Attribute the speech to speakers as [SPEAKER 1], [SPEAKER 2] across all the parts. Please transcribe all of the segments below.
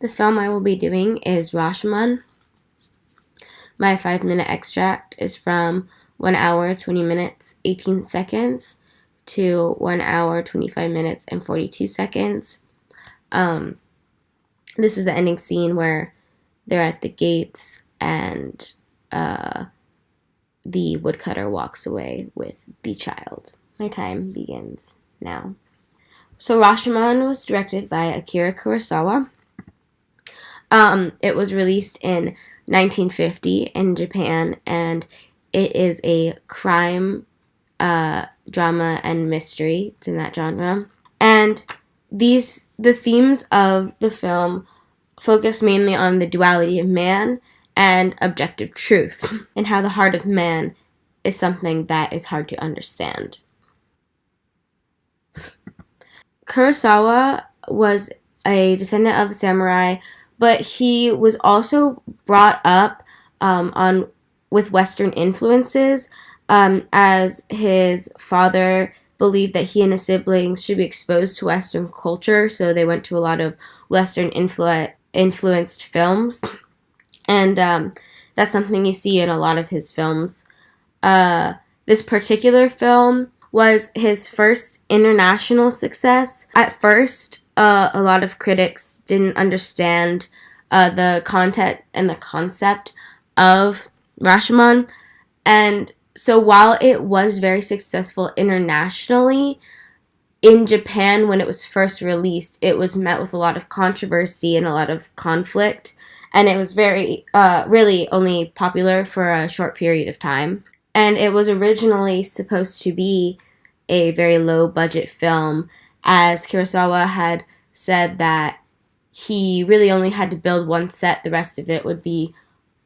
[SPEAKER 1] The film I will be doing is Rashomon. My 5-minute extract is from 1 hour, 20 minutes, 18 seconds to 1 hour, 25 minutes, and 42 seconds. This is the ending scene where they're at the gates and the woodcutter walks away with the child. My time begins now. So Rashomon was directed by Akira Kurosawa. It was released in 1950 in Japan, and it is a crime, drama, and mystery. It's in that genre. And the themes of the film focus mainly on the duality of man and objective truth, and how the heart of man is something that is hard to understand. Kurosawa was a descendant of samurai, but he was also brought up with Western influences, as his father believed that he and his siblings should be exposed to Western culture, so they went to a lot of Western influenced films, and that's something you see in a lot of his films. This particular film was his first international success. At first, a lot of critics didn't understand the content and the concept of Rashomon, and so while it was very successful internationally, in Japan, when it was first released, it was met with a lot of controversy and a lot of conflict, and it was really only popular for a short period of time. And it was originally supposed to be a very low budget film, as Kurosawa had said that he really only had to build one set, the rest of it would be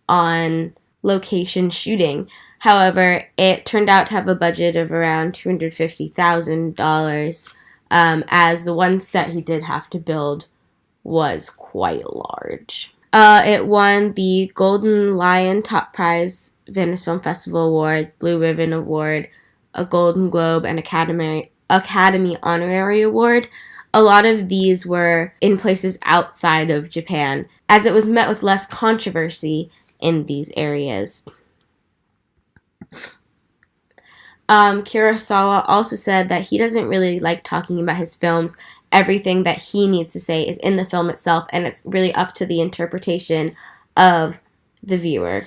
[SPEAKER 1] on location shooting. However, it turned out to have a budget of around $250,000, as the one set he did have to build was quite large. It won the Golden Lion Top Prize Venice Film Festival Award, Blue Ribbon Award, a Golden Globe, and Academy Honorary Award. A lot of these were in places outside of Japan, as it was met with less controversy in these areas. Kurosawa also said that he doesn't really like talking about his films. Everything that he needs to say is in the film itself, and it's really up to the interpretation of the viewer.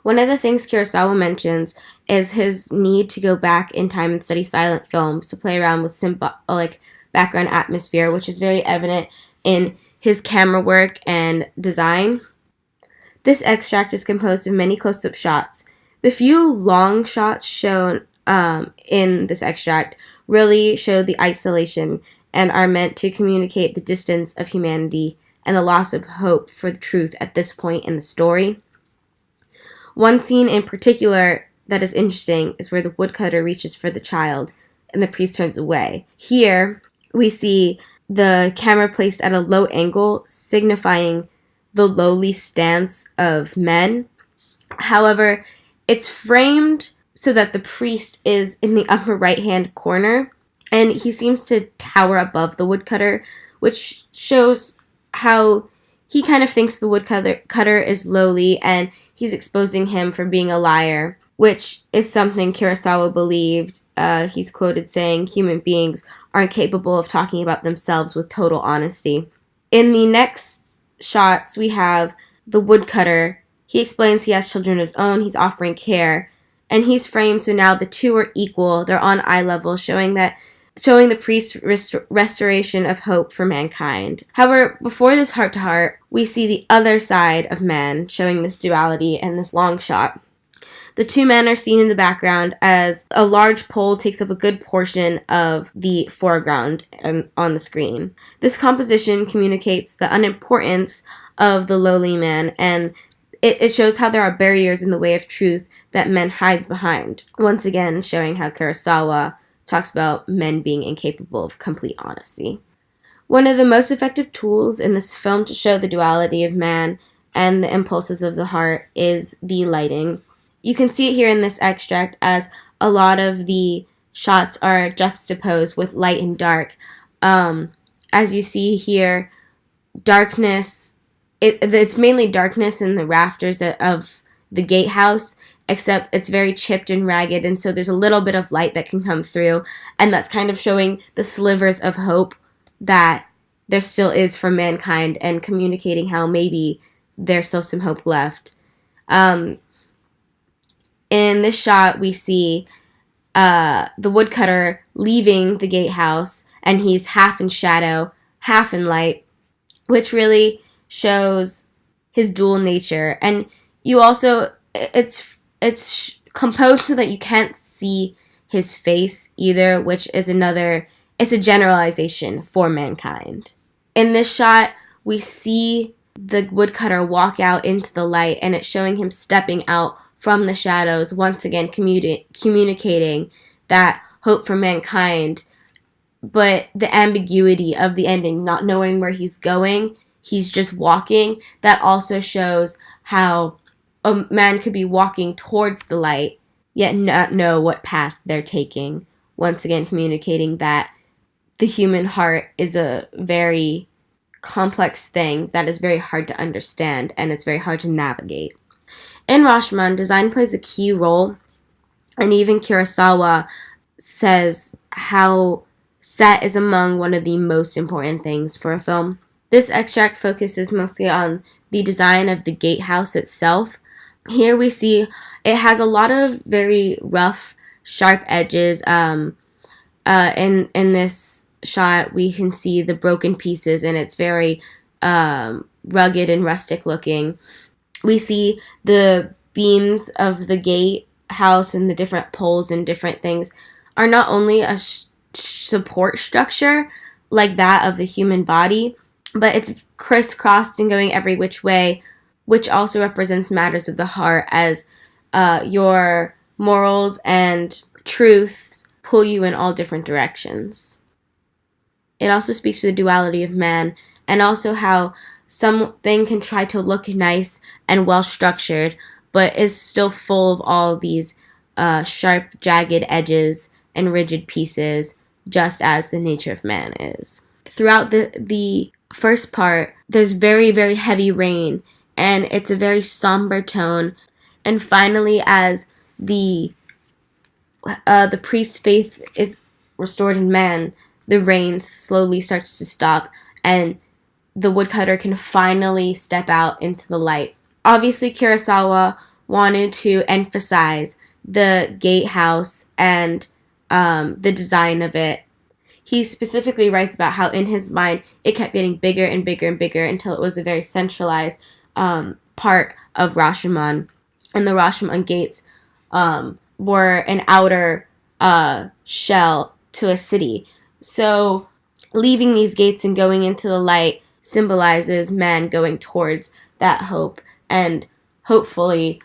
[SPEAKER 1] One of the things Kurosawa mentions is his need to go back in time and study silent films to play around with symbolic background atmosphere, which is very evident in his camera work and design. This extract is composed of many close-up shots. The few long shots shown in this extract really show the isolation and are meant to communicate the distance of humanity and the loss of hope for the truth at this point in the story. One scene in particular that is interesting is where the woodcutter reaches for the child and the priest turns away. Here, we see the camera placed at a low angle, signifying the lowly stance of men. However, it's framed so that the priest is in the upper right-hand corner, and he seems to tower above the woodcutter, which shows how he kind of thinks the woodcutter is lowly, and he's exposing him for being a liar, which is something Kurosawa believed. He's quoted saying, "Human beings aren't capable of talking about themselves with total honesty." In the next shots, we have the woodcutter. He explains he has children of his own, he's offering care, and he's framed so now the two are equal, they're on eye level, showing the priest's restoration of hope for mankind. However, before this heart-to-heart, we see the other side of man, showing this duality in this long shot. The two men are seen in the background as a large pole takes up a good portion of the foreground and on the screen. This composition communicates the unimportance of the lowly man, and it shows how there are barriers in the way of truth that men hide behind. Once again, showing how Kurosawa talks about men being incapable of complete honesty. One of the most effective tools in this film to show the duality of man and the impulses of the heart is the lighting. You can see it here in this extract, as a lot of the shots are juxtaposed with light and dark. As you see here, darkness. It's mainly darkness in the rafters of the gatehouse, except it's very chipped and ragged, and so there's a little bit of light that can come through, and that's kind of showing the slivers of hope that there still is for mankind, and communicating how maybe there's still some hope left. In this shot, we see the woodcutter leaving the gatehouse, and he's half in shadow, half in light, which really shows his dual nature. And you also, it's composed so that you can't see his face either, which is it's a generalization for mankind. In this shot, we see the woodcutter walk out into the light, and it's showing him stepping out from the shadows, once again communicating that hope for mankind, but the ambiguity of the ending, not knowing where he's going, he's just walking. That also shows how a man could be walking towards the light, yet not know what path they're taking, once again communicating that the human heart is a very complex thing that is very hard to understand, and it's very hard to navigate. In Rashomon, design plays a key role, and even Kurosawa says how set is among one of the most important things for a film. This extract focuses mostly on the design of the gatehouse itself. Here we see it has a lot of very rough, sharp edges. In this shot, we can see the broken pieces, and it's very rugged and rustic looking. We see the beams of the gatehouse and the different poles and different things are not only a support structure like that of the human body, but it's crisscrossed and going every which way, which also represents matters of the heart, as your morals and truths pull you in all different directions. It also speaks for the duality of man, and also how something can try to look nice and well structured, but is still full of all of these sharp, jagged edges and rigid pieces, just as the nature of man is. Throughout the first part, there's very, very heavy rain, and it's a very somber tone. And finally, as the priest's faith is restored in man, the rain slowly starts to stop, and the woodcutter can finally step out into the light. Obviously, Kurosawa wanted to emphasize the gatehouse and the design of it. He specifically writes about how in his mind it kept getting bigger and bigger and bigger until it was a very centralized part of Rashomon. And the Rashomon gates were an outer shell to a city. So leaving these gates and going into the light symbolizes man going towards that hope, and hopefully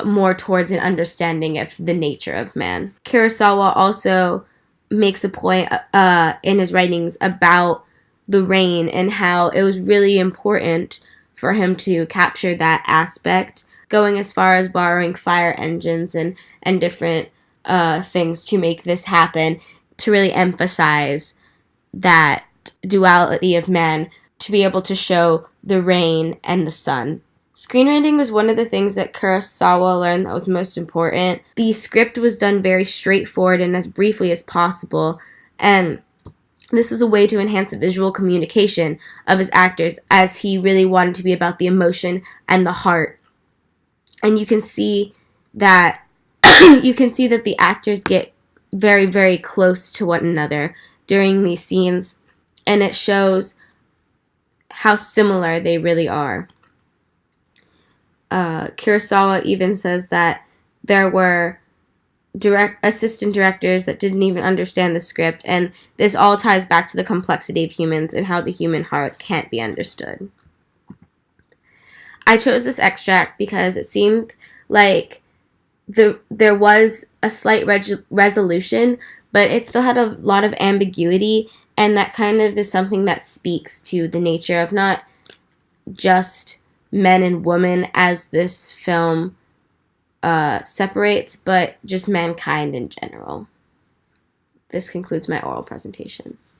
[SPEAKER 1] more towards an understanding of the nature of man. Kurosawa also makes a point in his writings about the rain and how it was really important for him to capture that aspect, going as far as borrowing fire engines and different things to make this happen, to really emphasize that duality of man, to be able to show the rain and the sun. Screenwriting was one of the things that Kurosawa learned that was most important. The script was done very straightforward and as briefly as possible, and this was a way to enhance the visual communication of his actors, as he really wanted to be about the emotion and the heart. And you can see that the actors get very, very close to one another during these scenes, and it shows how similar they really are. Kurosawa even says that there were assistant directors that didn't even understand the script, and this all ties back to the complexity of humans and how the human heart can't be understood. I chose this extract because it seemed like there was a slight resolution, but it still had a lot of ambiguity, and that kind of is something that speaks to the nature of not just men and women as this film separates, but just mankind in general. This concludes my oral presentation.